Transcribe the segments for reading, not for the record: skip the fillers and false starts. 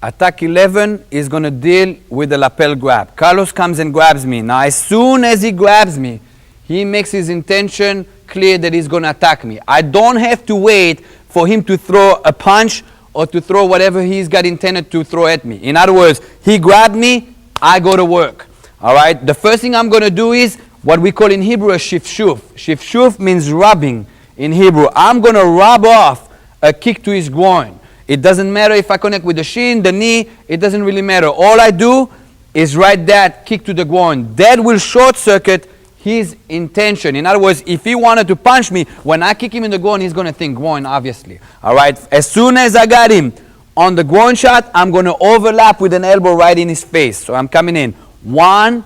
Attack 11 is going to deal with the lapel grab. Carlos comes and grabs me. Now, as soon as he grabs me, he makes his intention clear that he's going to attack me. I don't have to wait for him to throw a punch or to throw whatever he's got intended to throw at me. In other words, he grabbed me, I go to work. All right? The first thing I'm going to do is what we call in Hebrew a shifshuf. Shifshuf means rubbing in Hebrew. I'm going to rub off a kick to his groin. It doesn't matter if I connect with the shin, the knee, it doesn't really matter. All I do is write that kick to the groin. That will short circuit his intention. In other words, if he wanted to punch me, when I kick him in the groin, he's going to think groin, obviously. All right? As soon as I got him on the groin shot, I'm going to overlap with an elbow right in his face. So I'm coming in. 1,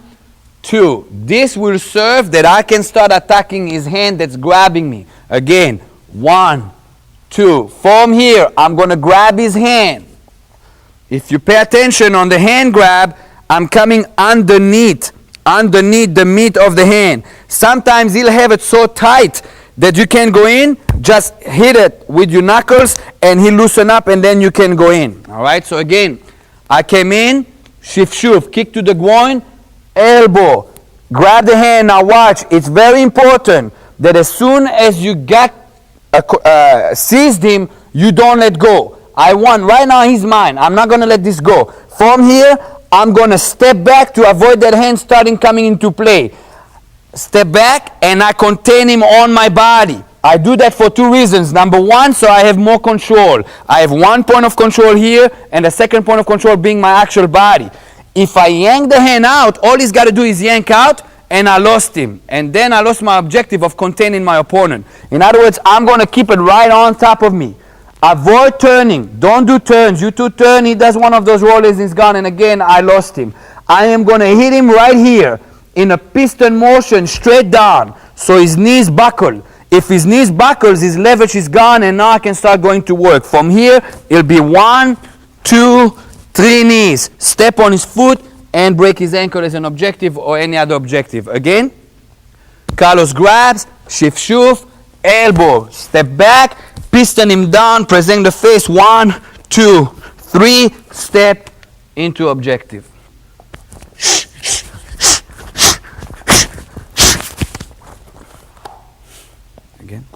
2. This will serve that I can start attacking his hand that's grabbing me. Again, 1, 2. From here, I'm going to grab his hand. If you pay attention on the hand grab, I'm coming underneath the meat of the hand. Sometimes he'll have it so tight that you can go in, just hit it with your knuckles and he'll loosen up and then you can go in. All right, so again, I came in, shif, kick to the groin, elbow, grab the hand. Now watch, it's very important that as soon as you got seized him, you don't let go. I won. Right now he's mine. I'm not going to let this go. From here, I'm going to step back to avoid that hand starting coming into play. Step back and I contain him on my body. I do that for 2 reasons. Number 1, so I have more control. I have 1 point of control here and the second point of control being my actual body. If I yank the hand out, all he's got to do is yank out and I lost him. And then I lost my objective of containing my opponent. In other words, I'm going to keep it right on top of me. Avoid turning. Don't do turns. You two turn, he does one of those rollers, he's gone, and again, I lost him. I am going to hit him right here in a piston motion straight down so his knees buckle. If his knees buckles, his leverage is gone, and now I can start going to work. From here, it'll be 1, 2, 3 knees. Step on his foot and break his ankle as an objective or any other objective. Again, Carlos grabs, shif, elbow, step back, piston him down, present the face, 1, 2, 3, step into objective. Again.